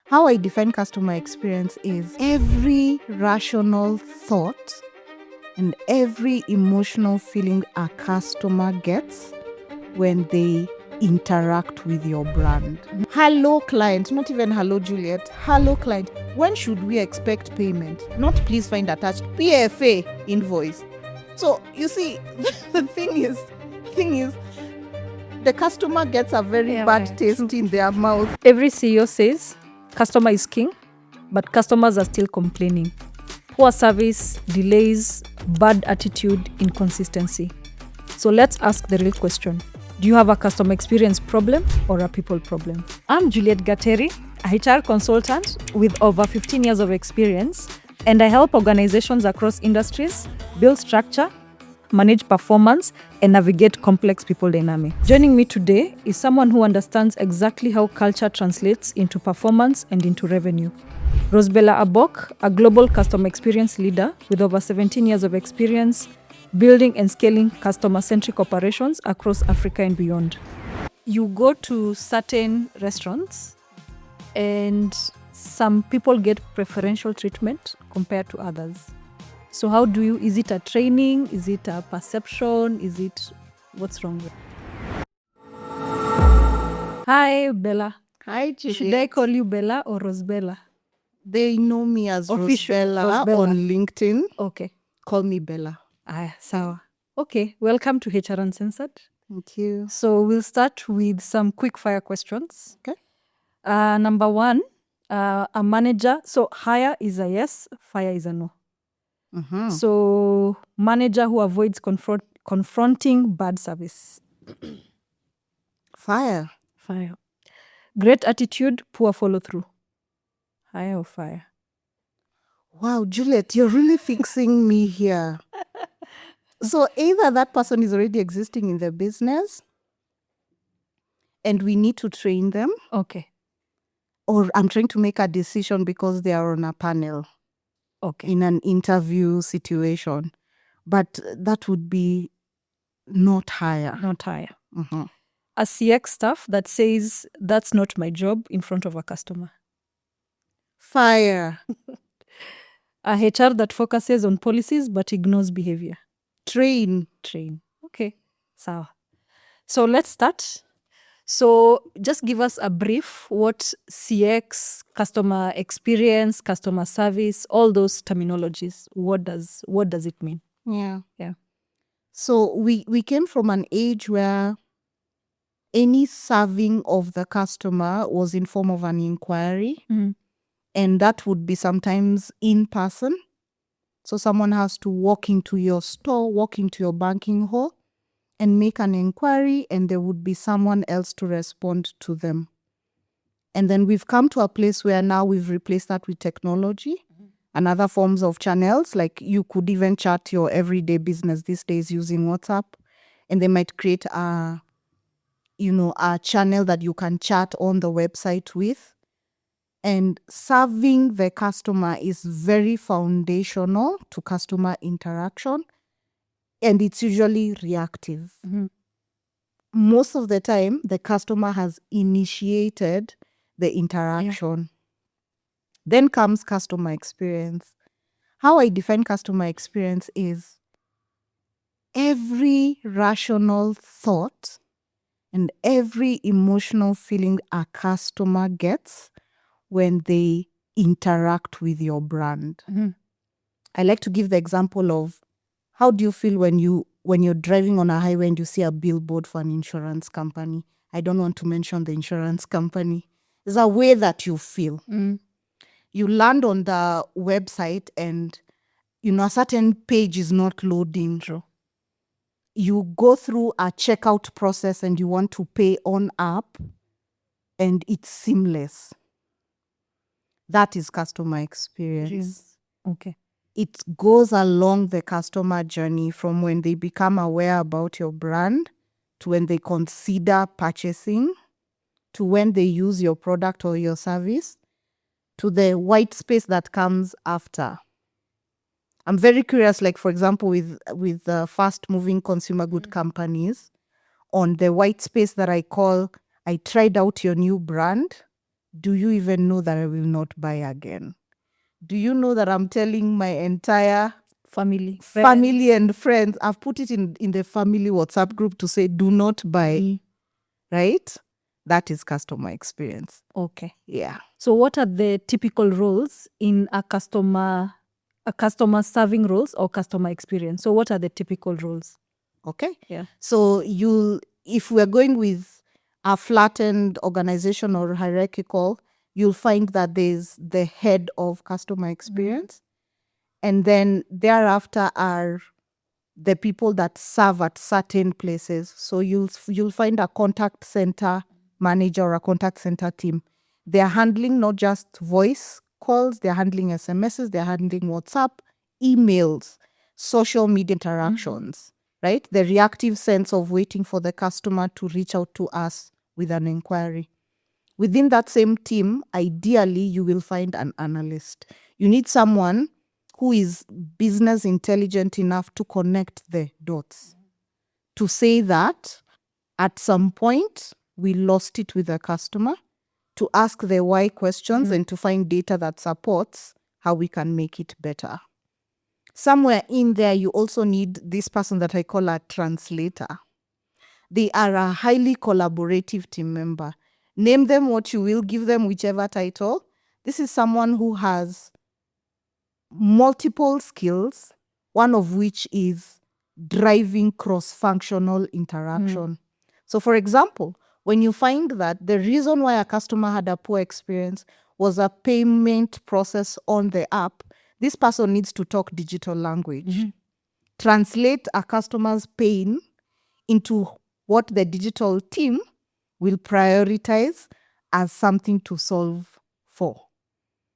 How I define customer experience is every rational thought and every emotional feeling a customer gets when they interact with your brand. Hello client, not even hello Juliet. Hello client, when should we expect payment? Not please find attached PFA invoice. So you see, the thing is, the customer gets a very bad taste in their mouth. Every CEO says customer is king, but customers are still complaining. Poor service, delays, bad attitude, inconsistency. So let's ask the real question. Do you have a customer experience problem or a people problem? I'm Juliet Gateri, a HR consultant with over 15 years of experience, and I help organizations across industries build structure, manage performance, and navigate complex people dynamics. Joining me today is someone who understands exactly how culture translates into performance and into revenue. Rosebella Abok, a global customer experience leader with over 17 years of experience building and scaling customer-centric operations across Africa and beyond. You go to certain restaurants and some people get preferential treatment compared to others. So how do you, is it a training? Is it a perception? What's wrong with it? Hi, Bella. Hi, Juliet. Should I call you Bella or Rosebella? They know me as Rosebella on LinkedIn. Okay. Call me Bella. Sawa. Okay, welcome to HR Uncensored. Thank you. So we'll start with some quick fire questions. Okay. Number one, a manager. So hire is a yes, fire is a no. Mm-hmm. So manager who avoids confronting bad service. Fire. Fire. Great attitude, poor follow through. Hire or fire? Wow, Juliet, you're really fixing me here. So either that person is already existing in the business and we need to train them. Okay. Or I'm trying to make a decision because they are on a panel. Okay. In an interview situation. But that would be not hire. Not hire. Mm-hmm. A CX staff that says that's not my job in front of a customer. Fire. A HR that focuses on policies but ignores behavior. Train. Okay. So let's start. So just give us a brief what CX, customer experience, customer service, all those terminologies. What does it mean? Yeah. Yeah. So we came from an age where any serving of the customer was in form of an inquiry. Mm-hmm. And that would be sometimes in person. So someone has to walk into your store, walk into your banking hall and make an inquiry, and there would be someone else to respond to them. And then we've come to a place where now we've replaced that with technology and other forms of channels. Like you could even chat your everyday business these days using WhatsApp, and they might create a channel that you can chat on the website with. And serving the customer is very foundational to customer interaction. And it's usually reactive. Mm-hmm. Most of the time, the customer has initiated the interaction. Yeah. Then comes customer experience. How I define customer experience is every rational thought and every emotional feeling a customer gets when they interact with your brand. Mm-hmm. I like to give the example of how do you feel when you're driving on a highway and you see a billboard for an insurance company. I don't want to mention the insurance company. There's a way that you feel. Mm-hmm. You land on the website and a certain page is not loading. True. You go through a checkout process and you want to pay on app and it's seamless. That is customer experience. Okay. It goes along the customer journey from when they become aware about your brand to when they consider purchasing to when they use your product or your service to the white space that comes after. I'm very curious, like for example, with the fast-moving consumer good companies, on the white space that I call, I tried out your new brand, do you even know that I will not buy again? Do you know that I'm telling my entire Family, and friends, I've put it in the family WhatsApp group to say, do not buy, right? That is customer experience. Okay. Yeah. So what are the typical roles in a customer serving roles or customer experience? So what are the typical roles? Okay. Yeah. So if we're going with a flattened organization or hierarchical, you'll find that there's the head of customer experience. And then thereafter are the people that serve at certain places. So you'll find a contact center manager or a contact center team. They're handling not just voice calls, they're handling SMSs, they're handling WhatsApp, emails, social media interactions, right? The reactive sense of waiting for the customer to reach out to us with an inquiry. Within that same team, ideally, you will find an analyst. You need someone who is business intelligent enough to connect the dots, to say that at some point we lost it with the customer, to ask the why questions and to find data that supports how we can make it better. Somewhere in there, you also need this person that I call a translator. They are a highly collaborative team member. Name them what you will, give them whichever title. This is someone who has multiple skills, one of which is driving cross-functional interaction. So for example, when you find that the reason why a customer had a poor experience was a payment process on the app, this person needs to talk digital language. Translate a customer's pain into what the digital team will prioritize as something to solve for.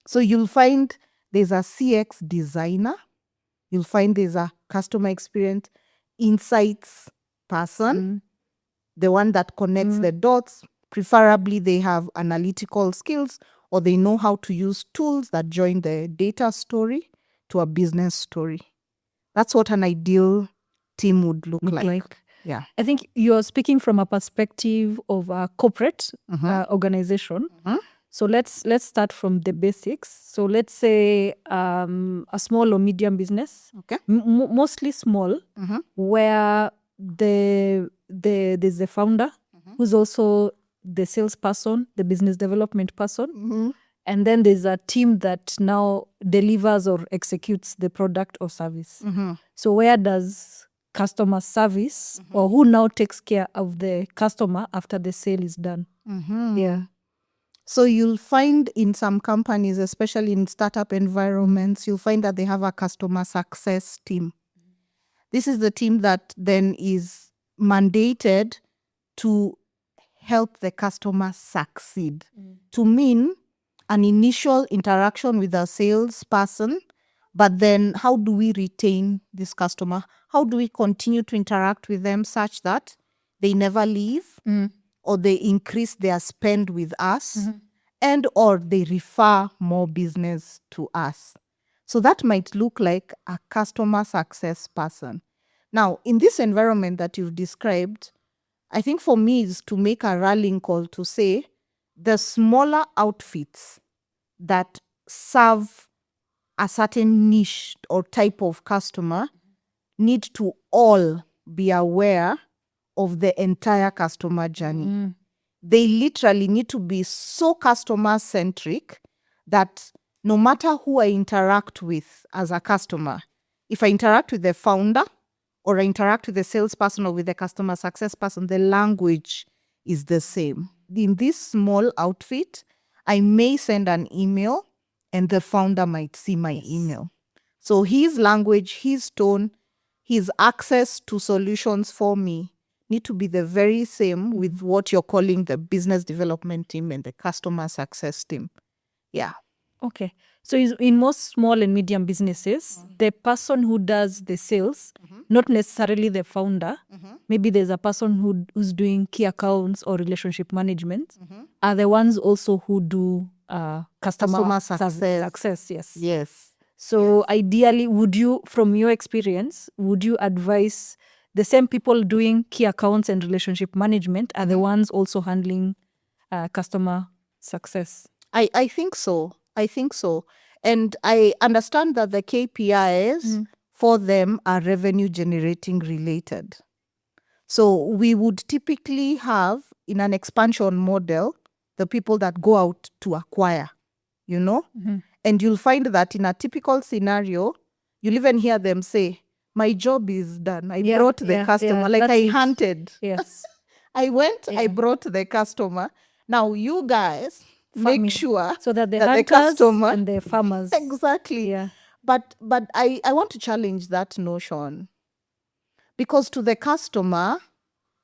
So you'll find there's a CX designer. You'll find there's a customer experience insights person, the one that connects the dots. Preferably, they have analytical skills or they know how to use tools that join the data story to a business story. That's what an ideal team would look like. Yeah. I think you're speaking from a perspective of a corporate organization. So let's start from the basics. So let's say a small or medium business, Okay. Mostly small, where there's the founder who's also the salesperson, the business development person, and then there's a team that now delivers or executes the product or service. So where does customer service or who now takes care of the customer after the sale is done? Yeah. So you'll find in some companies, especially in startup environments, you'll find that they have a customer success team. This is the team that then is mandated to help the customer succeed. To mean an initial interaction with a salesperson, but then how do we retain this customer? How do we continue to interact with them such that they never leave or they increase their spend with us and or they refer more business to us? So that might look like a customer success person. Now, in this environment that you've described, I think for me is to make a rallying call to say the smaller outfits that serve a certain niche or type of customer need to all be aware of the entire customer journey. They literally need to be so customer centric that no matter who I interact with as a customer, if I interact with the founder or I interact with the salesperson or with the customer success person, the language is the same. In this small outfit, I may send an email and the founder might see my email. So his language, his tone, his access to solutions for me need to be the very same with what you're calling the business development team and the customer success team. Yeah. Okay. So in most small and medium businesses, the person who does the sales, not necessarily the founder, maybe there's a person who's doing key accounts or relationship management, are the ones also who do customer success. Yes. Yes. So ideally, would you, from your experience, would you advise the same people doing key accounts and relationship management are the ones also handling customer success. I think so. I think so. And I understand that the KPIs for them are revenue generating related. So we would typically have in an expansion model the people that go out to acquire, you know? And you'll find that in a typical scenario, you'll even hear them say, my job is done. I brought the customer. Like that's I it. hunted. Yes. I went, I brought the customer. Now you guys make sure So that the that the hunters customer and the farmers. exactly. Yeah. But I want to challenge that notion. Because to the customer,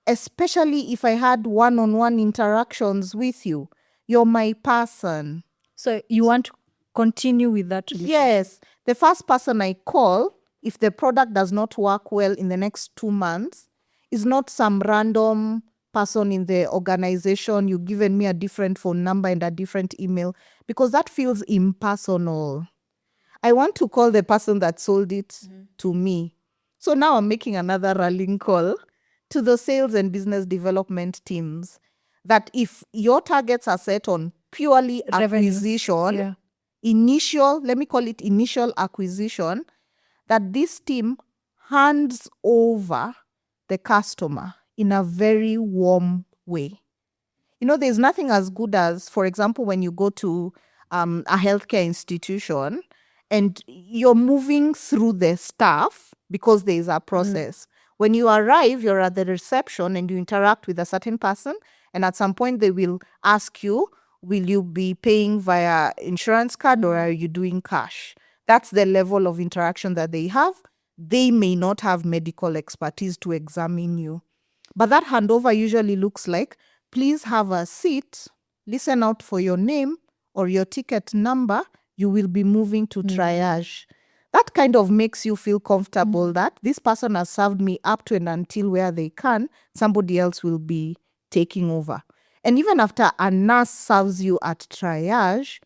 especially if I had one-on-one interactions with you, you're my person. So you want to continue with that relationship? Yes. The first person I call, if the product does not work well in the next 2 months, is not some random person in the organization. You've given me a different phone number and a different email, because that feels impersonal. I want to call the person that sold it to me. So now I'm making another rallying call to the sales and business development teams that if your targets are set on purely Revenue. acquisition, initial, let me call it initial acquisition, that this team hands over the customer in a very warm way. You know, there's nothing as good as, for example, when you go to a healthcare institution and you're moving through the staff because there is a process. When you arrive, you're at the reception and you interact with a certain person. And at some point, they will ask you, will you be paying via insurance card or are you doing cash? That's the level of interaction that they have. They may not have medical expertise to examine you. But that handover usually looks like, please have a seat, listen out for your name or your ticket number. You will be moving to triage. That kind of makes you feel comfortable that this person has served me up to and until where they can, somebody else will be taking over. And even after a nurse serves you at triage,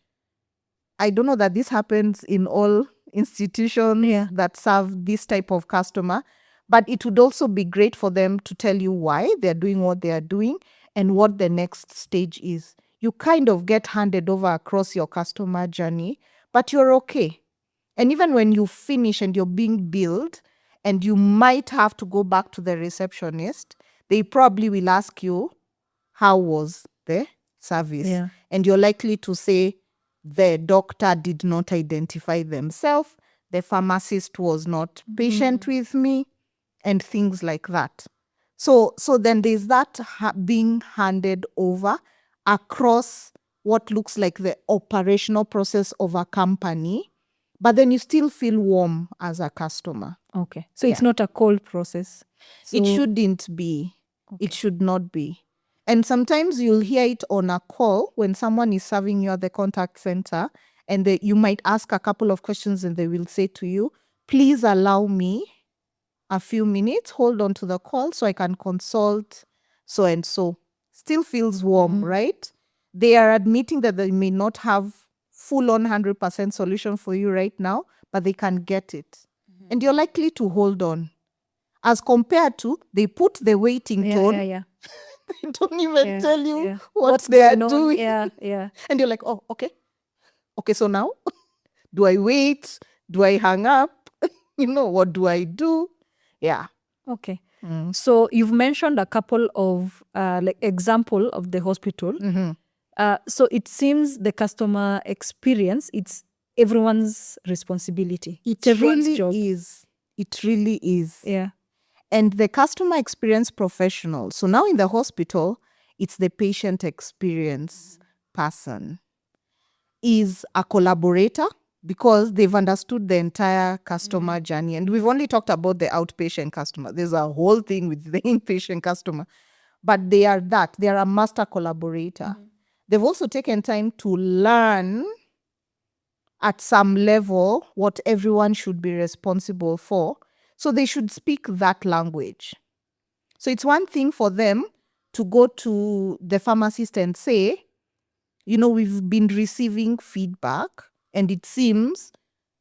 I don't know that this happens in all institutions that serve this type of customer, but it would also be great for them to tell you why they're doing what they are doing and what the next stage is. You kind of get handed over across your customer journey, but you're okay. And even when you finish and you're being billed and you might have to go back to the receptionist, they probably will ask you, how was the service? Yeah. And you're likely to say, the doctor did not identify themselves, the pharmacist was not patient with me, and things like that. So then there's that being handed over across what looks like the operational process of a company, but then you still feel warm as a customer. Okay. So it's not a cold process. It shouldn't be. It should not be. And sometimes you'll hear it on a call when someone is serving you at the contact center and you might ask a couple of questions and they will say to you, please allow me a few minutes, hold on to the call so I can consult so and so. Still feels warm, right? They are admitting that they may not have full-on 100% solution for you right now, but they can get it. And you're likely to hold on. As compared to, they put the waiting tone. They don't even tell you what they are doing. And you're like, oh, okay. Okay, so now, do I wait? Do I hang up? What do I do? Yeah. Okay. So you've mentioned a couple of example of the hospital. So it seems the customer experience, it's everyone's responsibility. It really is. It really is. Yeah. And the customer experience professional, so now in the hospital, it's the patient experience person, is a collaborator because they've understood the entire customer journey. And we've only talked about the outpatient customer. There's a whole thing with the inpatient customer. But they are that. They are a master collaborator. They've also taken time to learn at some level what everyone should be responsible for. So they should speak that language. So it's one thing for them to go to the pharmacist and say, we've been receiving feedback and it seems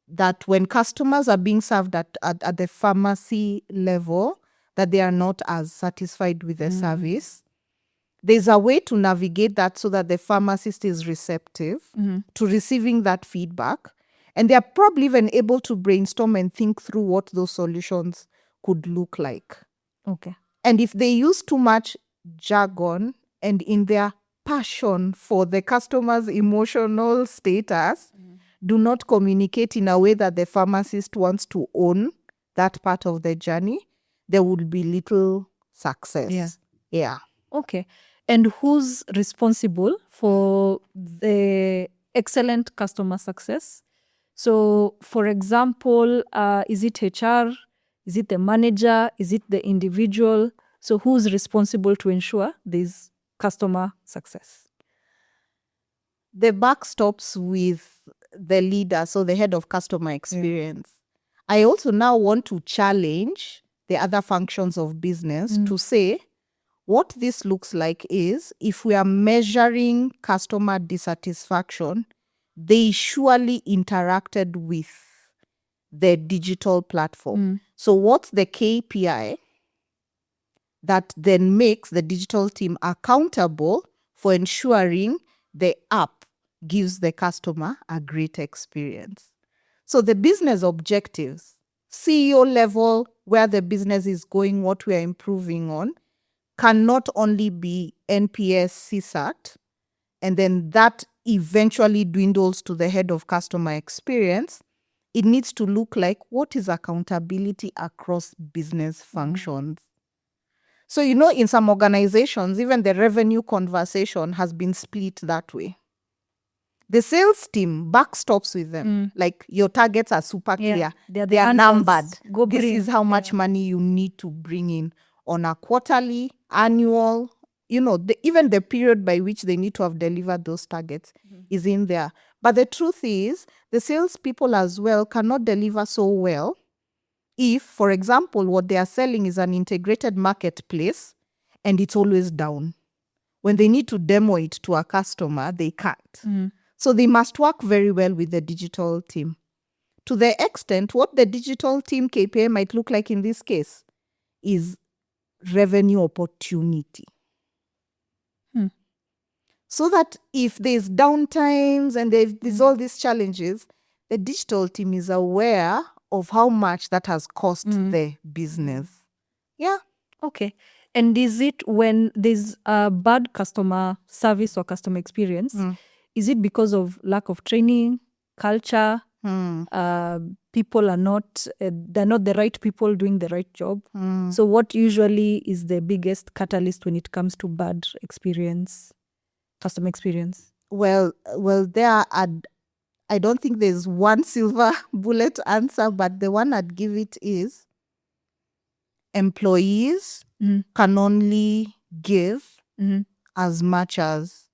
that when customers are being served at the pharmacy level, that they are not as satisfied with the service. There's a way to navigate that so that the pharmacist is receptive to receiving that feedback. And they are probably even able to brainstorm and think through what those solutions could look like. Okay. And if they use too much jargon and in their passion for the customer's emotional status, do not communicate in a way that the pharmacist wants to own that part of the journey, there will be little success. Yeah. Okay. And who's responsible for the excellent customer success? So, for example, is it HR? Is it the manager? Is it the individual? So, who's responsible to ensure this customer success? The buck stops with the leader, so the head of customer experience. I also now want to challenge the other functions of business to say, what this looks like is, if we are measuring customer dissatisfaction, they surely interacted with the digital platform. So what's the KPI that then makes the digital team accountable for ensuring the app gives the customer a great experience? So the business objectives, CEO level, where the business is going, what we are improving on, cannot only be NPS CSAT, and then that eventually dwindles to the head of customer experience. It needs to look like, what is accountability across business functions? So, in some organizations, even the revenue conversation has been split that way. The sales team backstops with them. Like, your targets are super clear. They are numbered. Go This bring. is how much money you need to bring in on a quarterly, annual, even the period by which they need to have delivered those targets is in there. But the truth is, the salespeople as well cannot deliver so well if, for example, what they are selling is an integrated marketplace and it's always down. When they need to demo it to a customer, they can't. So they must work very well with the digital team. To the extent, what the digital team KPI might look like in this case is revenue opportunity. So that if there's downtimes and there's all these challenges, the digital team is aware of how much that has cost the business. Yeah. Okay. And is it when there's a bad customer service or customer experience, is it because of lack of training, culture, people are not, they're not the right people doing the right job? So what usually is the biggest catalyst when it comes to bad experience, customer experience? Well, I don't think there's one silver bullet answer, but the one I'd give it is employees can only give as much as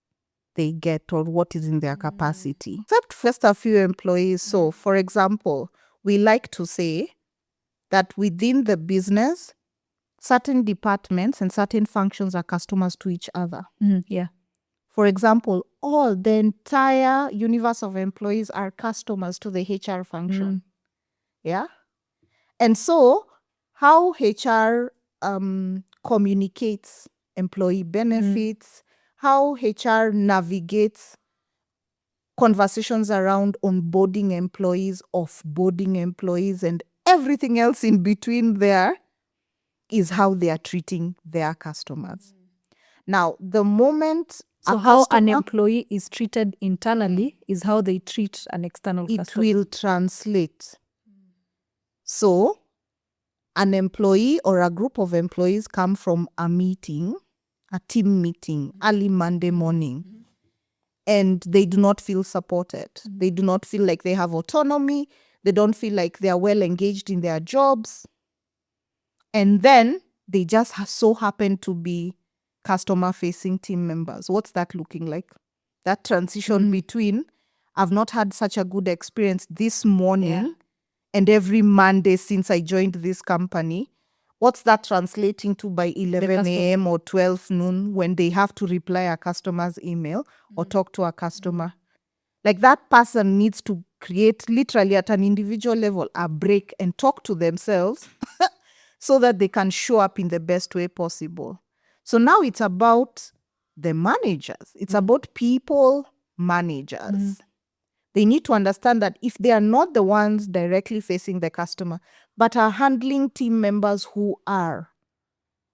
they get or what is in their capacity. Except first a few employees. So, for example, we like to say that within the business, certain departments and certain functions are customers to each other. Yeah. For example, the entire universe of employees are customers to the HR function. Yeah. And so how HR communicates employee benefits, how HR navigates conversations around onboarding employees, offboarding employees, and everything else in between there is how they are treating their customers. Now, the moment how an employee is treated internally is how they treat an external customer. It will translate. So, an employee or a group of employees come from a meeting, a team meeting, early Monday morning, and they do not feel supported. They do not feel like they have autonomy. They don't feel like they are well engaged in their jobs. And then they just so happen to be customer-facing team members. What's that looking like? That transition between, I've not had such a good experience this morning and every Monday since I joined this company. What's that translating to by 11 a.m. or 12 noon when they have to reply a customer's email or talk to a customer? Like, that person needs to create, literally at an individual level, a break and talk to themselves so that they can show up in the best way possible. So now it's about the managers. It's about people managers. They need to understand that if they are not the ones directly facing the customer, but are handling team members who are,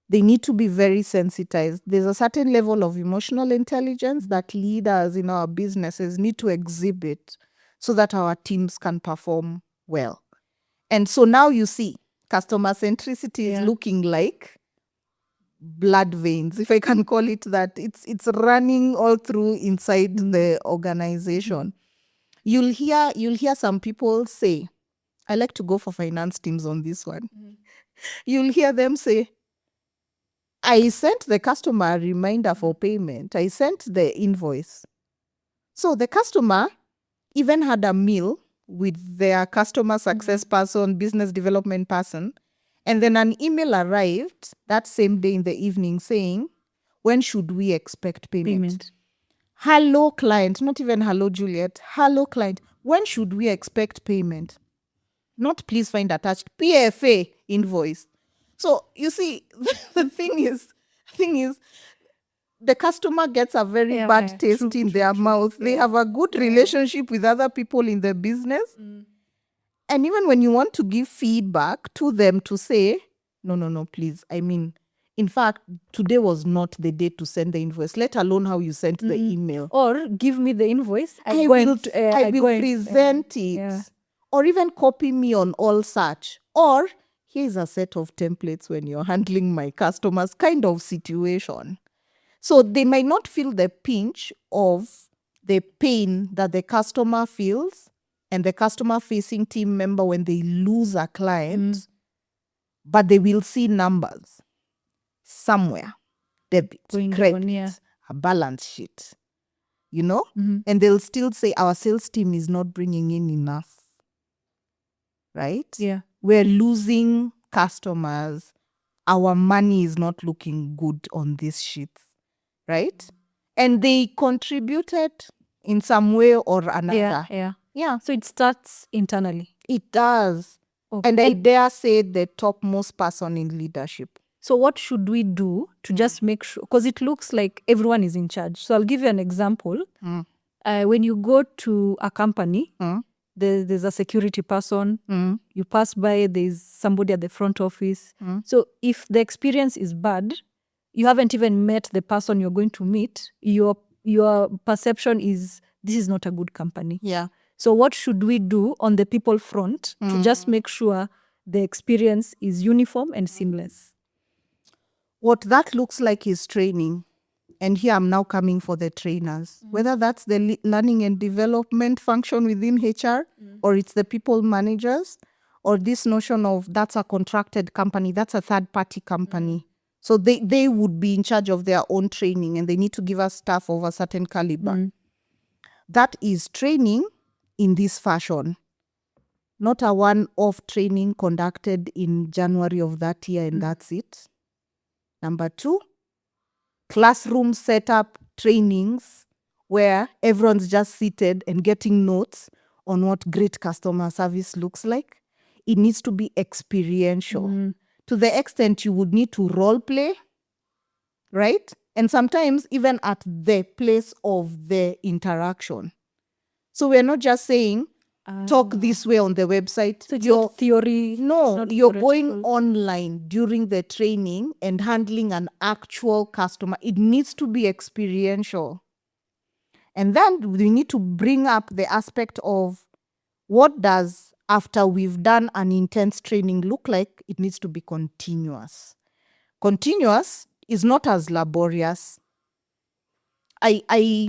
they need to be very sensitized. There's a certain level of emotional intelligence that leaders in our businesses need to exhibit so that our teams can perform well. And so now you see, customer centricity is looking like blood veins, if I can call it that. It's running all through inside the organization. You'll hear some people say, I like to go for finance teams on this one. You'll hear them say, I sent the customer a reminder for payment. I sent the invoice. So the customer even had a meal with their customer success person, business development person, and then an email arrived that same day in the evening saying, when should we expect payment? Hello, client. Not even hello, Juliet. Hello, client. When should we expect payment? Not please find attached PFA invoice. So you see, the thing is, the customer gets a very bad taste in their mouth. They have a good relationship with other people in the business. And even when you want to give feedback to them to say, no, please. I mean, in fact, today was not the day to send the invoice, let alone how you sent the email. Or give me the invoice. I will present it. Yeah. Or even copy me on all such. Or here's a set of templates when you're handling my customers kind of situation. So they might not feel the pinch of the pain that the customer feels and the customer-facing team member when they lose a client, but they will see numbers somewhere, debit, credit, a balance sheet, and they'll still say our sales team is not bringing in enough, right? Yeah. We're losing customers. Our money is not looking good on these sheets, right? And they contributed in some way or another. Yeah. So it starts internally. It does. Okay. And I dare say the topmost person in leadership. So what should we do to just make sure, because it looks like everyone is in charge. So I'll give you an example. When you go to a company, there's a security person, you pass by, there's somebody at the front office. So if the experience is bad, you haven't even met the person you're going to meet, your perception is this is not a good company. Yeah. So what should we do on the people front to just make sure the experience is uniform and seamless? What that looks like is training. And here I'm now coming for the trainers, whether that's the learning and development function within HR, or it's the people managers, or this notion of that's a contracted company, that's a third-party company. So they would be in charge of their own training and they need to give us staff of a certain caliber. That is training in this fashion, not a one-off training conducted in January of that year and that's it. Number 2, classroom setup trainings where everyone's just seated and getting notes on what great customer service looks like. It needs to be experiential. To the extent you would need to role play, right? And sometimes even at the place of the interaction. So we're not just saying, talk this way on the website. So it's not theory. No, you're going online during the training and handling an actual customer. It needs to be experiential. And then we need to bring up the aspect of what does, after we've done an intense training, look like. It needs to be continuous. Continuous is not as laborious. I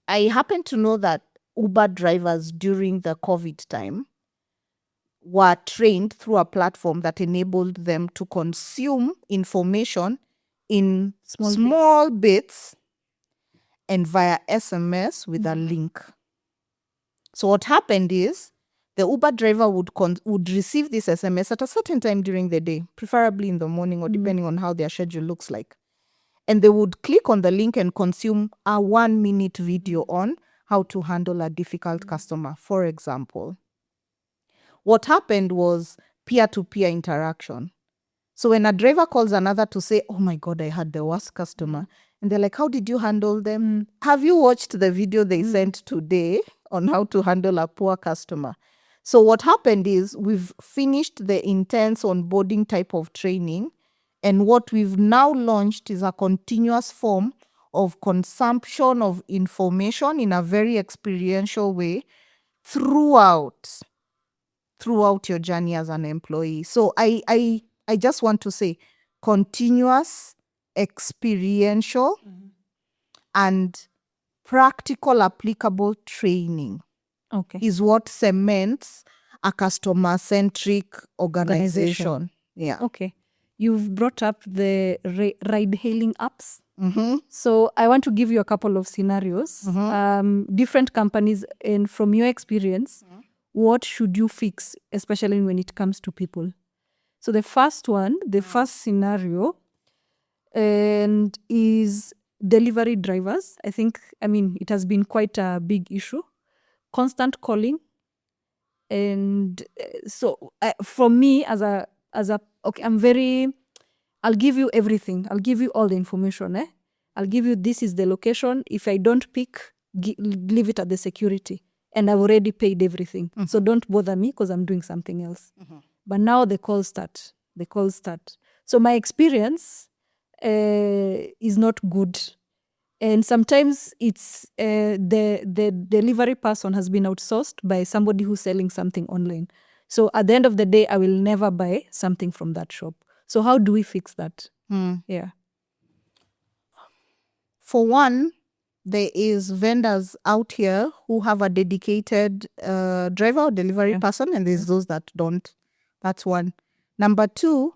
happen to know that Uber drivers during the COVID time were trained through a platform that enabled them to consume information in small bits and via SMS with a link. So what happened is the Uber driver would receive this SMS at a certain time during the day, preferably in the morning or depending on how their schedule looks like. And they would click on the link and consume a 1-minute video on how to handle a difficult customer, for example. What happened was peer-to-peer interaction. So when a driver calls another to say, oh my God, I had the worst customer, And they're like, how did you handle them? Have you watched the video they sent today on how to handle a poor customer? So what happened is we've finished the intense onboarding type of training. And what we've now launched is a continuous form of consumption of information in a very experiential way throughout your journey as an employee. So I just want to say continuous, experiential, and practical applicable training Okay. is what cements a customer-centric organization. Yeah. Okay. You've brought up the ride-hailing apps. Mm-hmm. So I want to give you a couple of scenarios. Different companies, and from your experience, what should you fix, especially when it comes to people? So the first one, the first scenario, and is delivery drivers. I mean, it has been quite a big issue. Constant calling. And so for me as a okay, I'll give you everything. I'll give you all the information. I'll give you, this is the location. If I don't pick, leave it at the security. And I've already paid everything. So don't bother me because I'm doing something else. But now the calls start. So my experience is not good. And sometimes it's the delivery person has been outsourced by somebody who's selling something online. So at the end of the day, I will never buy something from that shop. So how do we fix that? Yeah. For one, there is vendors out here who have a dedicated driver or delivery person, and there's those that don't. That's one. Number two,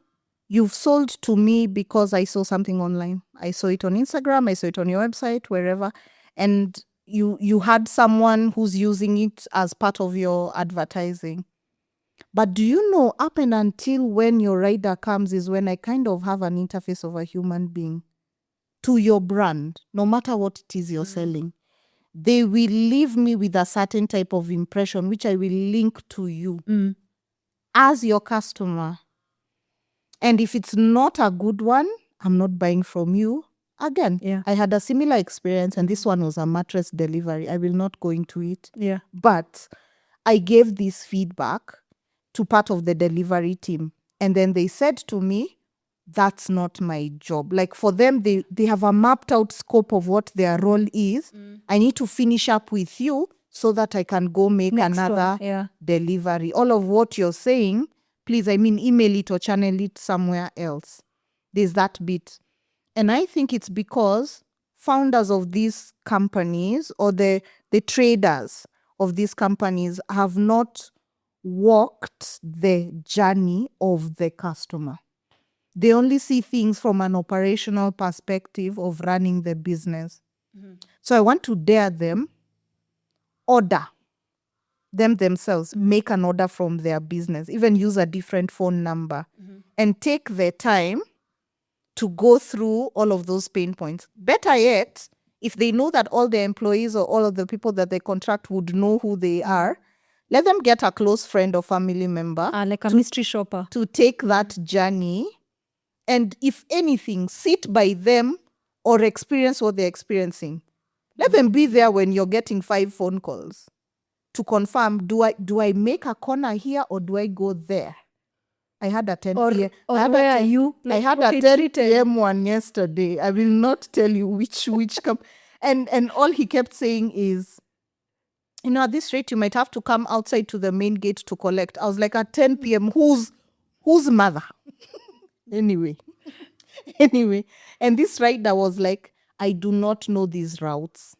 you've sold to me because I saw something online. I saw it on Instagram, I saw it on your website, wherever. And you had someone who's using it as part of your advertising. But do you know, up and until when your rider comes is when I kind of have an interface of a human being to your brand, no matter what it is you're selling. They will leave me with a certain type of impression, which I will link to you as your customer. And if it's not a good one, I'm not buying from you. Again, I had a similar experience, and this one was a mattress delivery. I will not go into it. Yeah. But I gave this feedback to part of the delivery team. And then they said to me, that's not my job. Like for them, they have a mapped out scope of what their role is. I need to finish up with you so that I can go make another delivery. All of what you're saying, please, email it or channel it somewhere else. There's that bit. And I think it's because founders of these companies or the traders of these companies have not walked the journey of the customer. They only see things from an operational perspective of running the business. So I want to dare them order themselves, make an order from their business, even use a different phone number, and take the time to go through all of those pain points. Better yet, if they know that all the employees or all of the people that they contract would know who they are, let them get a close friend or family member. Like a mystery shopper. To take that journey. And if anything, sit by them or experience what they're experiencing. Let them be there when you're getting 5 phone calls to confirm, do I make a corner here or do I go there? I had a 10 p.m. Where are you? I had a 10 p.m. one yesterday. I will not tell you which and all he kept saying is, at this rate, you might have to come outside to the main gate to collect. I was like, at 10 p.m., whose mother? Anyway, and this rider was like, I do not know these routes.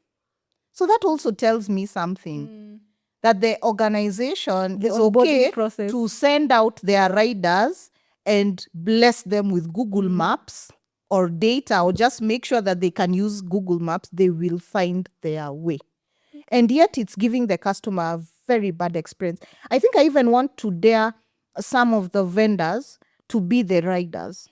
So that also tells me something, that the organization is okay to send out their riders and bless them with Google Maps or data, or just make sure that they can use Google Maps. They will find their way. And yet it's giving the customer a very bad experience. I think I even want to dare some of the vendors to be the riders.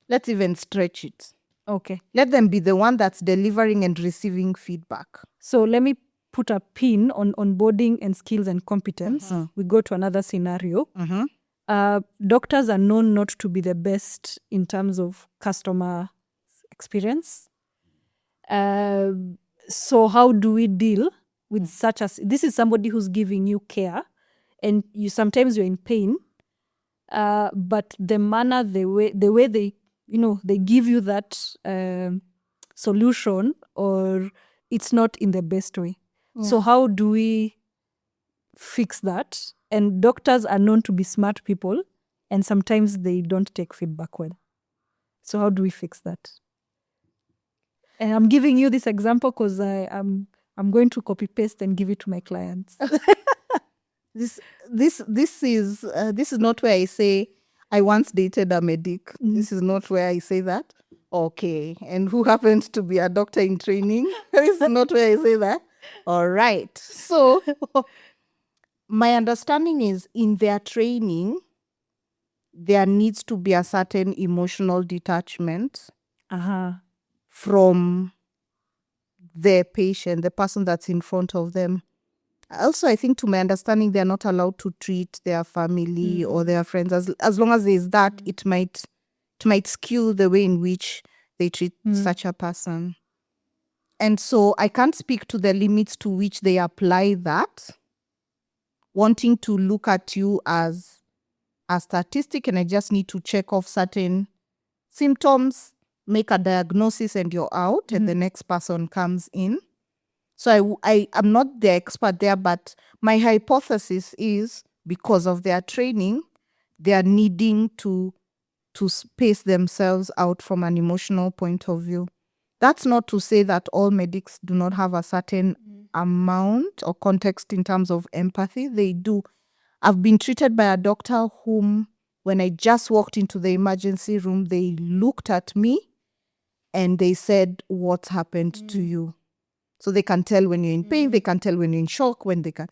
Let's even stretch it. Okay. Let them be the one that's delivering and receiving feedback. So let me put a pin on onboarding and skills and competence. We go to another scenario. Doctors are known not to be the best in terms of customer experience. So how do we deal with such as this is somebody who's giving you care, and sometimes you're in pain, but the manner, the way they they give you that solution, or it's not in the best way. So how do we fix that? And doctors are known to be smart people, and sometimes they don't take feedback well. So how do we fix that? And I'm giving you this example because I'm going to copy paste and give it to my clients. This is not where I say I once dated a medic. This is not where I say that. Okay, and who happens to be a doctor in training? This is not where I say that. All right. So my understanding is in their training, there needs to be a certain emotional detachment from their patient, the person that's in front of them. Also, I think to my understanding, they're not allowed to treat their family or their friends. As long as there's that, it might skew the way in which they treat such a person. And so I can't speak to the limits to which they apply that, wanting to look at you as a statistic, and I just need to check off certain symptoms, make a diagnosis, and you're out, and the next person comes in. So I'm not the expert there, but my hypothesis is because of their training, they are needing to space themselves out from an emotional point of view. That's not to say that all medics do not have a certain amount or context in terms of empathy. They do. I've been treated by a doctor whom, when I just walked into the emergency room, they looked at me and they said, "What happened to you?" So they can tell when you're in pain, they can tell when you're in shock, when they can.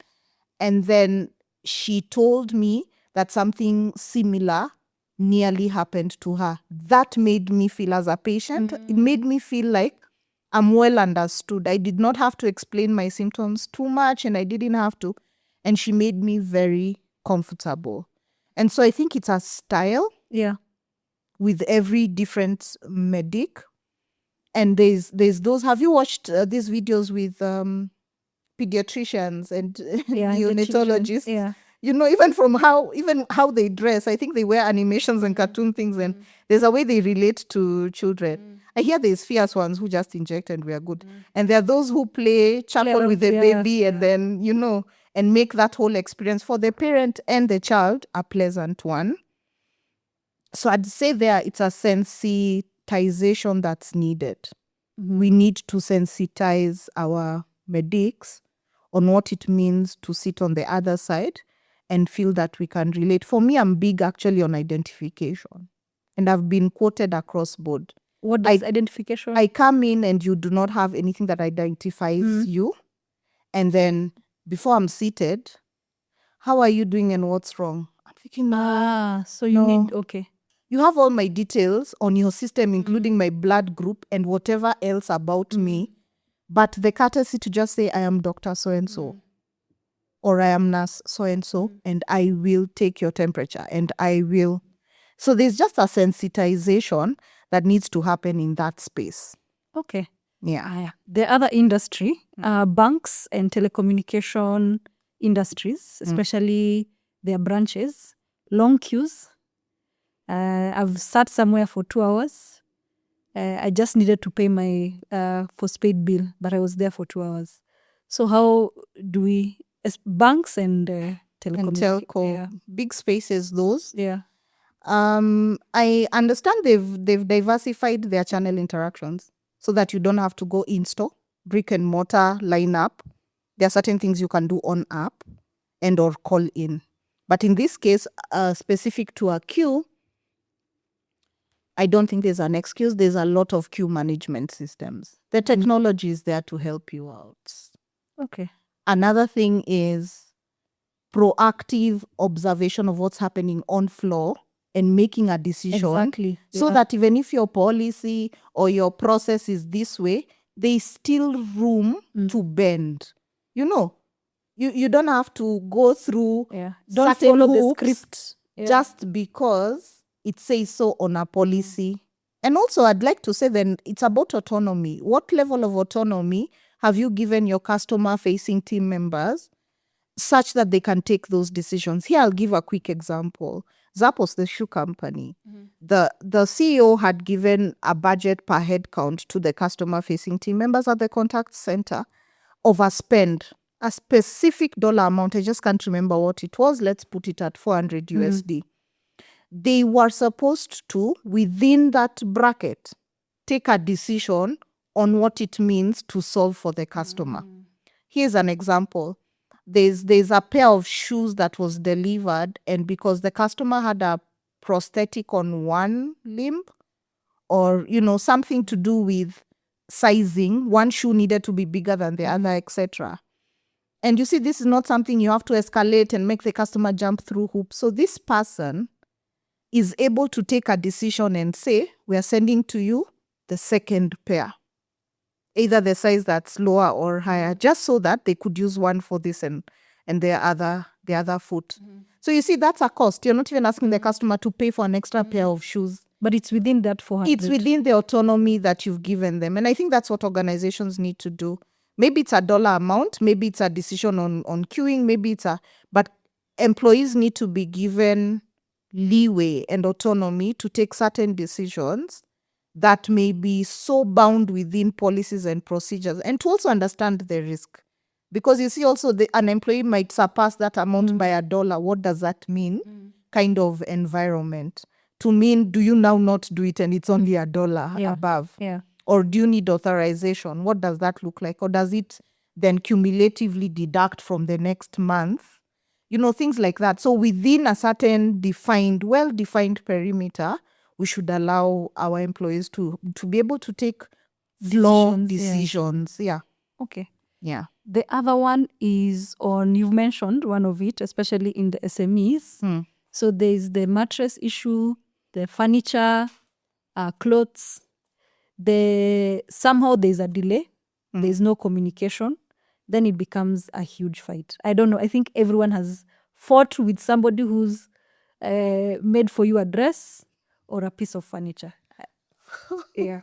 And then she told me that something similar nearly happened to her. That made me feel, as a patient, it made me feel like I'm well understood. I did not have to explain my symptoms too much, and I didn't have to. And she made me very comfortable. And so I think it's a style with every different medic. And there's those. Have you watched these videos with pediatricians and neonatologists? Yeah. Even from how they dress, I think they wear animations and cartoon things, and there's a way they relate to children. I hear there's fierce ones who just inject and we are good. And there are those who play chuckle with the baby and then, and make that whole experience for the parent and the child a pleasant one. So I'd say there it's a sensitization that's needed. We need to sensitize our medics on what it means to sit on the other side and feel that we can relate. For me, I'm big actually on identification. And I've been quoted across board. What does identification? I come in and you do not have anything that identifies you. And then before I'm seated, how are you doing and what's wrong? I'm thinking, so you need, okay. You have all my details on your system, including my blood group and whatever else about me. But the courtesy to just say, I am Dr. So-and-so, or I am nurse so-and-so, and I will take your temperature, and I will. So there's just a sensitization that needs to happen in that space. Okay. Yeah. The other industry, banks and telecommunication industries, especially their branches, long queues. I've sat somewhere for 2 hours. I just needed to pay my postpaid bill, but I was there for 2 hours. So how do we, as banks and telco, big spaces, those. Yeah. I understand they've diversified their channel interactions so that you don't have to go in store, brick and mortar, line up. There are certain things you can do on app and or call in. But in this case, specific to a queue, I don't think there's an excuse. There's a lot of queue management systems. The technology is there to help you out. Okay. Another thing is proactive observation of what's happening on floor and making a decision. Exactly. So that even if your policy or your process is this way, there's still room to bend. You don't have to go through Don't certain follow the hoops script just because it says so on a policy And also, I'd like to say then it's about autonomy. What level of autonomy have you given your customer-facing team members such that they can take those decisions? Here, I'll give a quick example. Zappos, the shoe company, the CEO had given a budget per head count to the customer-facing team members at the contact center of a spend, a specific dollar amount. I just can't remember what it was. Let's put it at 400 USD. They were supposed to, within that bracket, take a decision on what it means to solve for the customer. Here's an example. There's a pair of shoes that was delivered, and because the customer had a prosthetic on one limb, or something to do with sizing, one shoe needed to be bigger than the other, etc. And you see, this is not something you have to escalate and make the customer jump through hoops. So this person is able to take a decision and say, we are sending to you the second pair, either the size that's lower or higher, just so that they could use one for this and the other foot. So you see, that's a cost. You're not even asking the customer to pay for an extra pair of shoes. But it's within that 400. It's within the autonomy that you've given them. And I think that's what organizations need to do. Maybe it's a dollar amount, maybe it's a decision on queuing, but employees need to be given leeway and autonomy to take certain decisions that may be so bound within policies and procedures, and to also understand the risk. Because you see also an employee might surpass that amount by $1. What does that mean? Kind of environment. To mean, do you now not do it and it's only $1 above? Yeah. Or do you need authorization? What does that look like? Or does it then cumulatively deduct from the next month? Things like that. So within a certain well-defined perimeter, we should allow our employees to be able to take flow decisions. Yeah. Okay. Yeah. The other one is you've mentioned one of it, especially in the SMEs. So there's the mattress issue, the furniture, clothes. Somehow there's a delay. There's no communication. Then it becomes a huge fight. I don't know. I think everyone has fought with somebody who's made for you a dress or a piece of furniture. Yeah.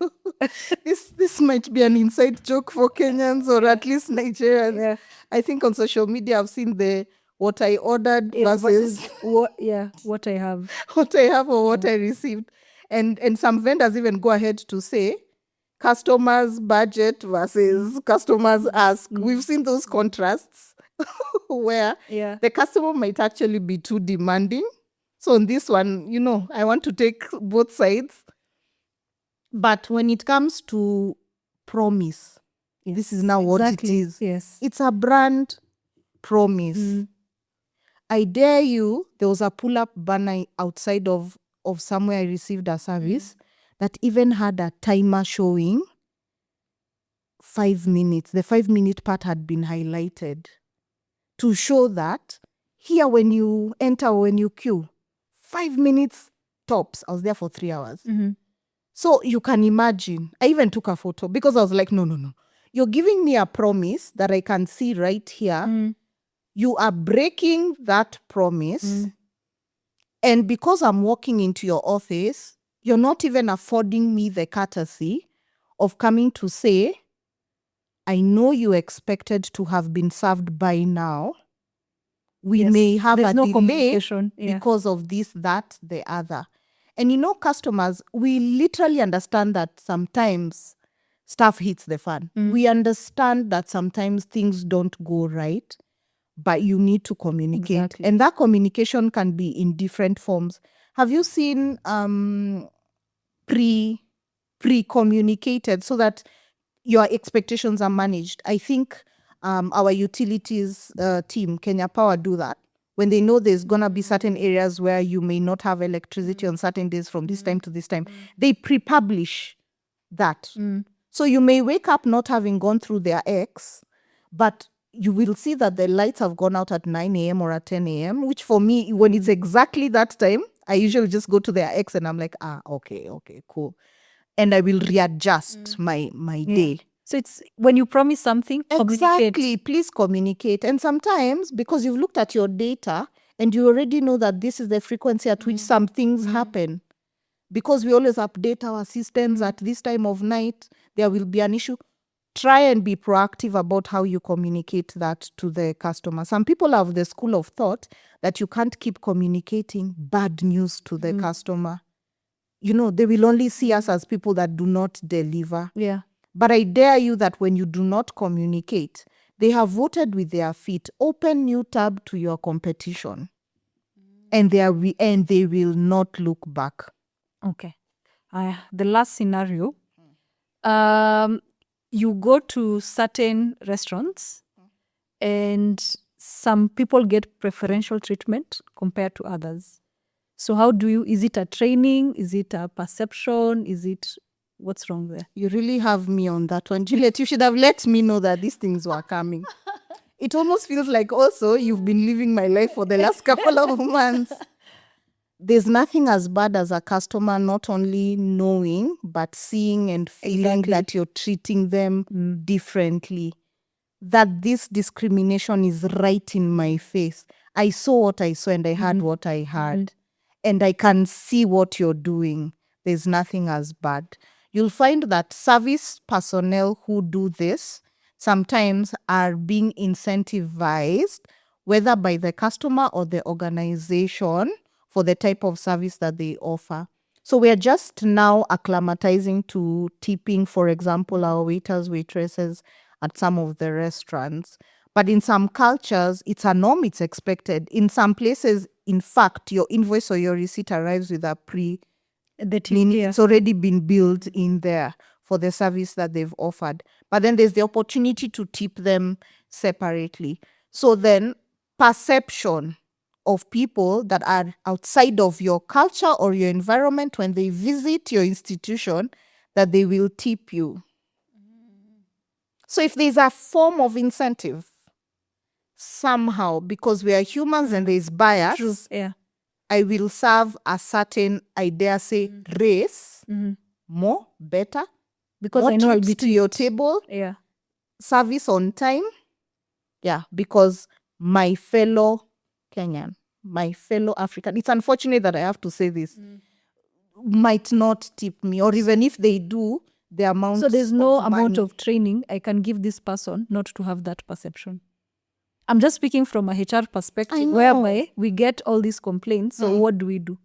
This might be an inside joke for Kenyans or at least Nigerians. Yeah. I think on social media I've seen the what I ordered versus what I have. What I have or what I received. And some vendors even go ahead to say customers' budget versus customers' ask. We've seen those contrasts where the customer might actually be too demanding. So on this one, I want to take both sides. But when it comes to promise, this is now what it is. Yes. It's a brand promise. I dare you, there was a pull-up banner outside of somewhere I received a service that even had a timer showing 5 minutes. The 5-minute part had been highlighted to show that here when you enter or when you queue, 5 minutes tops. I was there for 3 hours. So you can imagine, I even took a photo because I was like, no. You're giving me a promise that I can see right here. You are breaking that promise. And because I'm walking into your office, you're not even affording me the courtesy of coming to say, I know you expected to have been served by now. We may have a delay because of this, that, the other. And customers, we literally understand that sometimes stuff hits the fan. We understand that sometimes things don't go right, but you need to communicate. Exactly. And that communication can be in different forms. Have you seen pre-communicated so that your expectations are managed? I think our utilities team, Kenya Power, do that. When they know there's going to be certain areas where you may not have electricity on certain days from this time to this time, they pre-publish that. So you may wake up not having gone through their X, but you will see that the lights have gone out at 9 a.m. or at 10 a.m., which for me, when it's exactly that time, I usually just go to their X and I'm like, okay, cool. And I will readjust my day. So it's when you promise something, communicate. Exactly. Please communicate. And sometimes, because you've looked at your data and you already know that this is the frequency at which some things happen, because we always update our systems at this time of night, there will be an issue. Try and be proactive about how you communicate that to the customer. Some people have the school of thought that you can't keep communicating bad news to the customer. You know, they will only see us as people that do not deliver. Yeah. But I dare you that when you do not communicate, they have voted with their feet. Open new tab to your competition. And they will not look back. Okay. The last scenario, you go to certain restaurants and some people get preferential treatment compared to others. So how is it a training? Is it a perception? What's wrong there? You really have me on that one, Juliet. You should have let me know that these things were coming. It almost feels like also you've been living my life for the last couple of months. There's nothing as bad as a customer not only knowing, but seeing and feeling that you're treating them differently. That this discrimination is right in my face. I saw what I saw and I heard what I heard. And I can see what you're doing. There's nothing as bad. You'll find that service personnel who do this sometimes are being incentivized, whether by the customer or the organization, for the type of service that they offer. So we're just now acclimatizing to tipping, for example, our waiters, waitresses at some of the restaurants. But in some cultures, it's a norm, it's expected. In some places, in fact, your invoice or your receipt arrives with a it's already been built in there for the service that they've offered. But then there's the opportunity to tip them separately. So then perception of people that are outside of your culture or your environment, when they visit your institution, that they will tip you. So if there's a form of incentive, somehow, because we are humans and there's bias, True. Yeah. I will serve a certain, I dare say, race more, better, because more I know I'll trips be to your table, service on time. Yeah, because my fellow Kenyan, my fellow African, it's unfortunate that I have to say this, might not tip me, or even if they do, the amount. So there's no of amount money. of training I can give this person not to have that perception. I'm just speaking from a HR perspective, whereby we get all these complaints. So what do we do?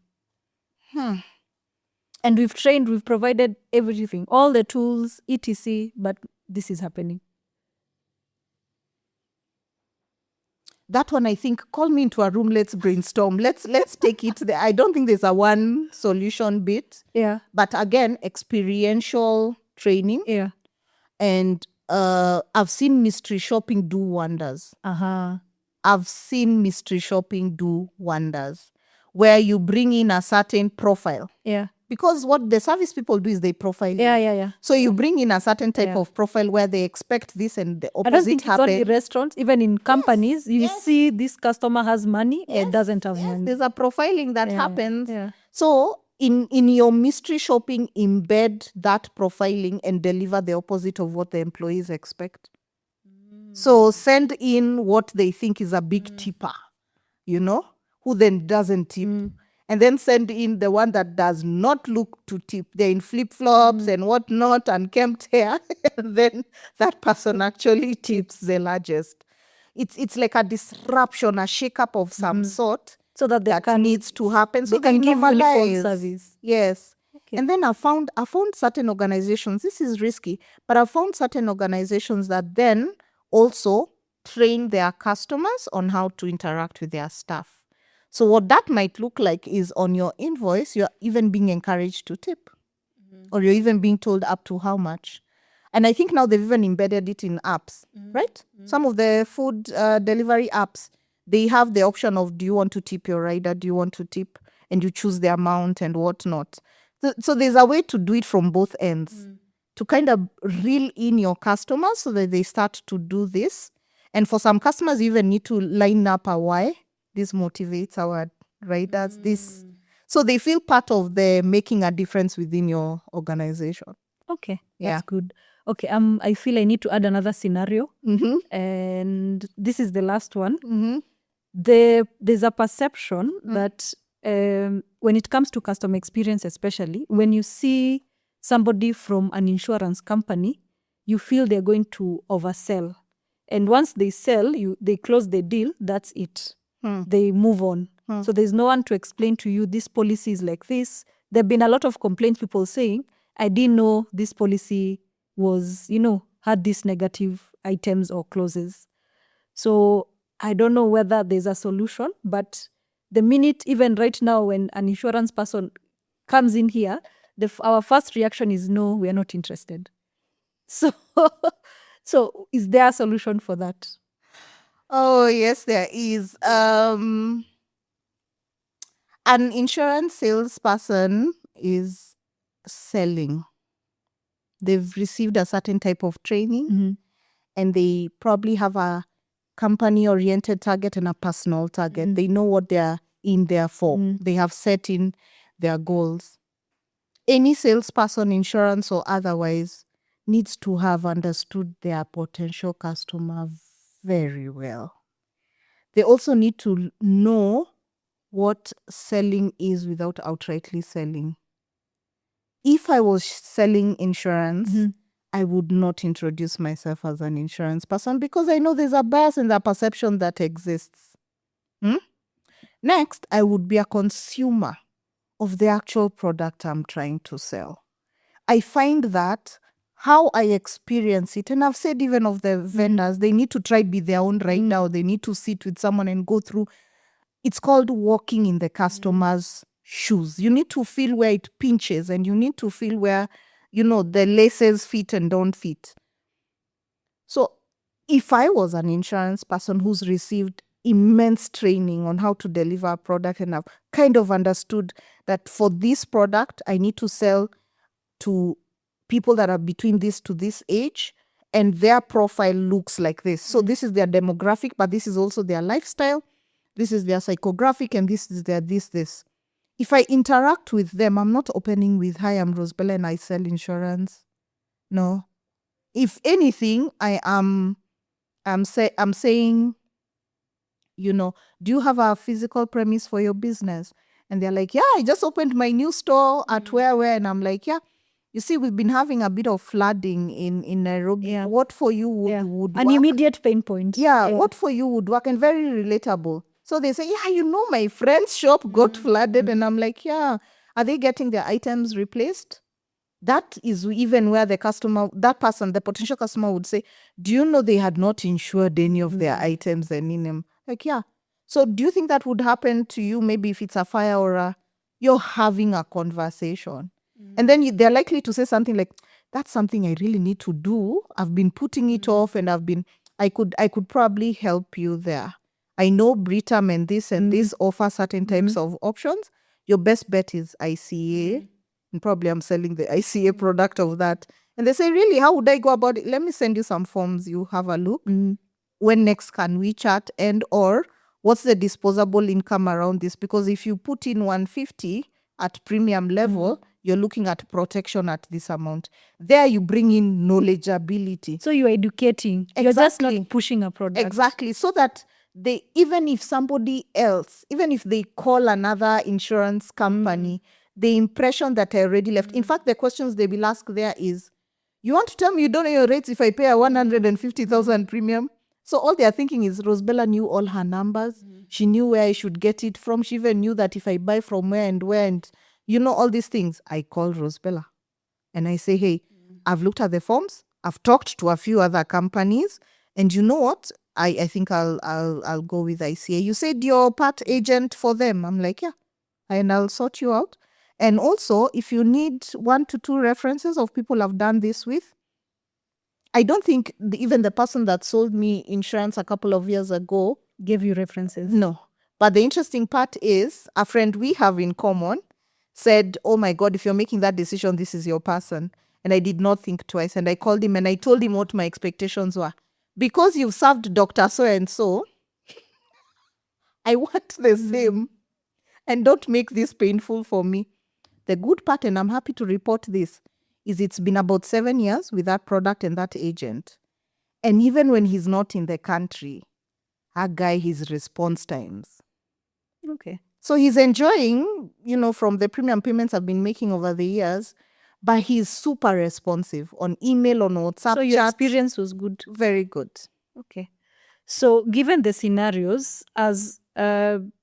And we've trained, we've provided everything, all the tools, etc. But this is happening. That one, I think, call me into a room, let's brainstorm. Let's take it there. I don't think there's a one solution bit. Yeah. But again, experiential training. Yeah. And I've seen mystery shopping do wonders. I've seen mystery shopping do wonders, where you bring in a certain profile. Yeah. Because what the service people do is they profile. Yeah. So you bring in a certain type of profile where they expect this and the opposite I don't think happen. it's only restaurants, even in companies, you see this customer has money and doesn't have money. There's a profiling that happens. Yeah. So in your mystery shopping, embed that profiling and deliver the opposite of what the employees expect. So send in what they think is a big tipper, who then doesn't tip. And then send in the one that does not look to tip. They're in flip-flops and whatnot and kempt hair. And then that person actually tips the largest. It's like a disruption, a shake-up of some sort. So that needs to happen. So they can give uniform normalize. Service. Yes. Okay. And then I found certain organizations, this is risky, but I found certain organizations that then also train their customers on how to interact with their staff. So what that might look like is on your invoice, you're even being encouraged to tip. Or you're even being told up to how much. And I think now they've even embedded it in apps, right? Some of the food delivery apps, they have the option of, do you want to tip your rider? Do you want to tip? And you choose the amount and whatnot. So there's a way to do it from both ends. To kind of reel in your customers so that they start to do this. And for some customers, you even need to line up a why. This motivates our riders. This, so they feel part of the making a difference within your organization. Okay, that's good. Okay, I feel I need to add another scenario, and this is the last one. There's a perception that when it comes to customer experience, especially when you see somebody from an insurance company, you feel they're going to oversell. And once they sell, they close the deal, that's it. They move on. So there's no one to explain to you, this policy is like this. There have been a lot of complaints, people saying, I didn't know this policy was, had these negative items or clauses. So I don't know whether there's a solution, but the minute, even right now, when an insurance person comes in here, our first reaction is, no, we are not interested. So, so is there a solution for that? Oh, yes, there is. An insurance salesperson is selling. They've received a certain type of training, and they probably have a company-oriented target and a personal target. They know what they're in there for. They have set in their goals. Any salesperson, insurance or otherwise, needs to have understood their potential customer very well. They also need to know what selling is without outrightly selling. If I was selling insurance, I would not introduce myself as an insurance person because I know there's a bias in the perception that exists. Next, I would be a consumer of the actual product I'm trying to sell. I find that how I experience it, and I've said even of the vendors, they need to try to be their own right now. They need to sit with someone and go through. It's called walking in the customer's shoes. You need to feel where it pinches, and you need to feel where, the laces fit and don't fit. So if I was an insurance person who's received immense training on how to deliver a product, and I've kind of understood that for this product, I need to sell to people that are between this to this age, and their profile looks like this. So this is their demographic, but this is also their lifestyle. This is their psychographic, and this is their this. If I interact with them, I'm not opening with, hi, I'm Rosebella and I sell insurance. No. If anything, I'm saying, do you have a physical premise for your business? And they're like, yeah, I just opened my new store at where, and I'm like, yeah. You see, we've been having a bit of flooding in Nairobi. Yeah. What for you would an work? Immediate pain point. Yeah, what for you would work, and very relatable. So they say, yeah, my friend's shop got flooded. And I'm like, yeah, are they getting their items replaced? That is even where the potential customer would say, do you know they had not insured any of their items and in them? Like, yeah. So do you think that would happen to you maybe if it's a fire or you're having a conversation? And then they're likely to say something like, that's something I really need to do. I've been putting it off, and I could probably help you there. I know Britam and this offer certain types of options. Your best bet is ICA. And probably I'm selling the ICA product of that. And they say, really, how would I go about it? Let me send you some forms. You have a look. When next can we chat? And or what's the disposable income around this? Because if you put in 150 at premium level, you're looking at protection at this amount. There you bring in knowledgeability. So you're educating. Exactly. You're just not pushing a product. Exactly. So that even if they call another insurance company, the impression that I already left. In fact, the questions they will ask there is, you want to tell me you don't know your rates if I pay a 150,000 premium? So all they are thinking is Rosebella knew all her numbers. She knew where I should get it from. She even knew that if I buy from where and all these things. I call Rosebella and I say, hey, I've looked at the forms. I've talked to a few other companies, and you know what? I think I'll go with ICA. You said you're part agent for them. I'm like, yeah, and I'll sort you out. And also, if you need 1 to 2 references of people I've done this with, I don't think even the person that sold me insurance a couple of years ago gave you references. No. But the interesting part is a friend we have in common said, oh my God, if you're making that decision, this is your person. And I did not think twice. And I called him and I told him what my expectations were. Because you've served Dr. So-and-so, I want the same. And don't make this painful for me. The good part, and I'm happy to report this, is it's been about 7 years with that product and that agent. And even when he's not in the country, his response times. Okay. So he's enjoying, from the premium payments I've been making over the years, but he's super responsive on email, on WhatsApp So your chat. experience was good. Very good. Okay. So given the scenarios, as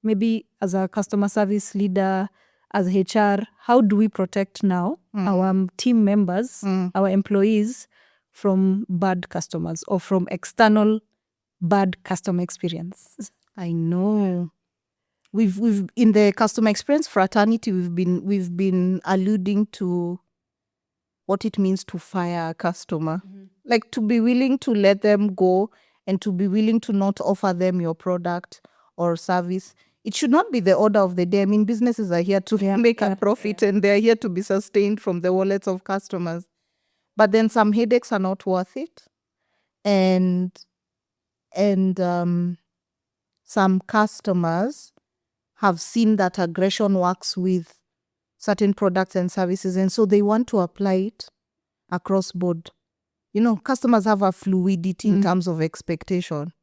maybe as a customer service leader, as HR, how do we protect now our team members, our employees from bad customers or from external bad customer experience? I know. We've in the customer experience fraternity, we've been alluding to what it means to fire a customer. Like to be willing to let them go and to be willing to not offer them your product or service. It should not be the order of the day. I mean, businesses are here to make a profit and they're here to be sustained from the wallets of customers. But then some headaches are not worth it. And some customers have seen that aggression works with certain products and services, and so they want to apply it across board. Customers have a fluidity in terms of expectation.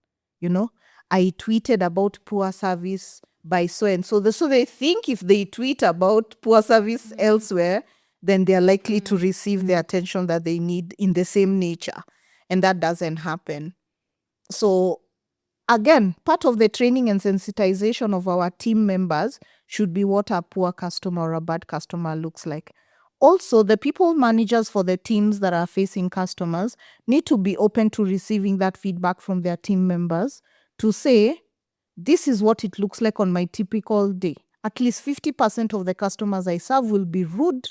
I tweeted about poor service by so and so. So they think if they tweet about poor service elsewhere, then they are likely to receive the attention that they need in the same nature. And that doesn't happen. So again, part of the training and sensitization of our team members should be what a poor customer or a bad customer looks like. Also, the people managers for the teams that are facing customers need to be open to receiving that feedback from their team members to say, this is what it looks like on my typical day. At least 50% of the customers I serve will be rude.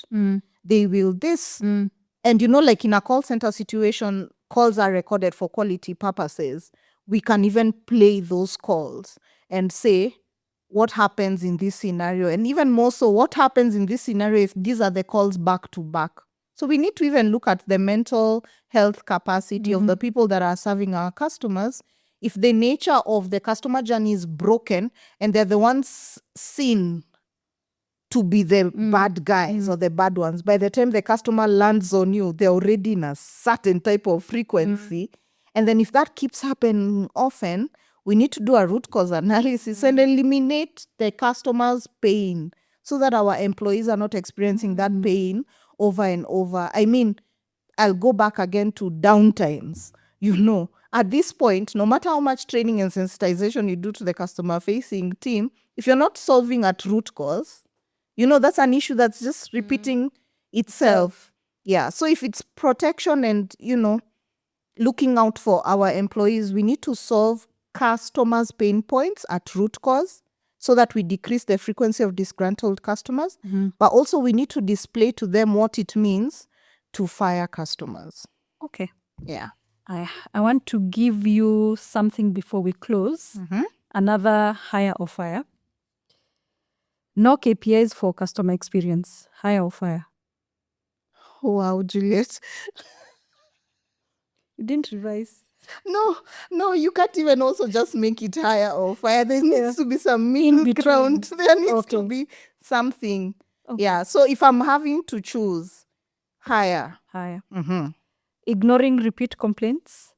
They will this. And like in a call center situation, calls are recorded for quality purposes. We can even play those calls and say what happens in this scenario. And even more so, what happens in this scenario if these are the calls back to back. So we need to even look at the mental health capacity of the people that are serving our customers. If the nature of the customer journey is broken and they're the ones seen to be the bad guys or the bad ones, by the time the customer lands on you, they're already in a certain type of frequency. And then if that keeps happening often, we need to do a root cause analysis and eliminate the customer's pain so that our employees are not experiencing that pain over and over. I mean, I'll go back again to downtimes. At this point, no matter how much training and sensitization you do to the customer-facing team, if you're not solving at root cause, that's an issue that's just repeating itself. Yeah. So if it's protection and, looking out for our employees, we need to solve customers' pain points at root cause so that we decrease the frequency of disgruntled customers. But also we need to display to them what it means to fire customers. Okay. Yeah. I want to give you something before we close. Another hire or fire. No KPIs for customer experience. Hire or fire. Wow, Juliet. You didn't revise. No, you can't even also just make it higher or fire. There needs to be some middle ground. There needs to be something. Okay. Yeah. So if I'm having to choose, higher. Hire. Ignoring repeat complaints.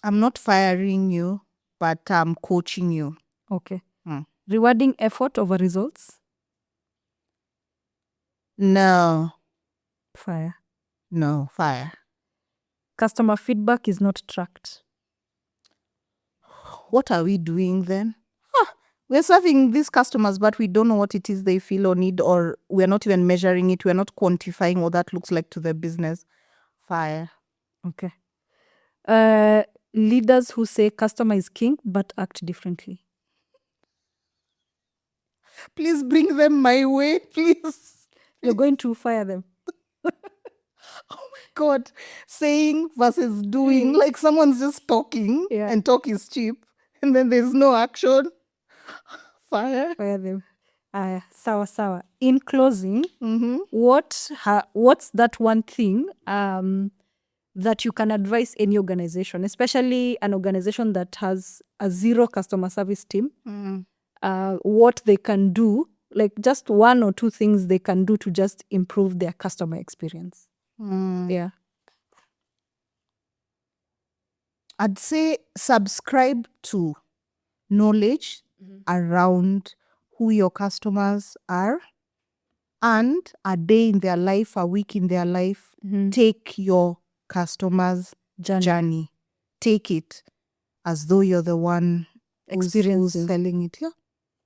I'm not firing you, but I'm coaching you. Okay. Rewarding effort over results. No. Fire. No, fire. Customer feedback is not tracked. What are we doing then? We're serving these customers, but we don't know what it is they feel or need, or we're not even measuring it. We're not quantifying what that looks like to the business. Fire. Okay. Leaders who say customer is king but act differently. Please bring them my way, please. You're going to fire them. Oh my God. Saying versus doing, like someone's just talking and talk is cheap and then there's no action. Fire. Fire them. Sawa. In closing, what's that one thing that you can advise any organization, especially an organization that has a zero customer service team, what they can do, like just one or two things they can do to just improve their customer experience? Yeah. I'd say subscribe to knowledge around who your customers are, and a day in their life, a week in their life. Take your customers' journey. Take it as though you're the one who's selling it. Yeah.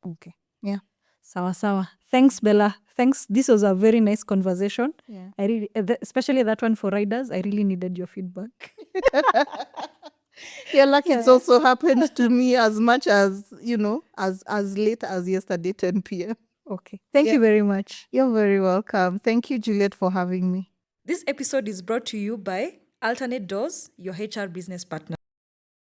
Okay. Yeah. Sawa. Thanks, Bella. Thanks. This was a very nice conversation. Yeah. I really, especially that one for riders, I really needed your feedback. You're lucky it's also happened to me as much as, as late as yesterday, 10 p.m. Okay. Thank you very much. You're very welcome. Thank you, Juliet, for having me. This episode is brought to you by Alternate Doors, your HR business partner.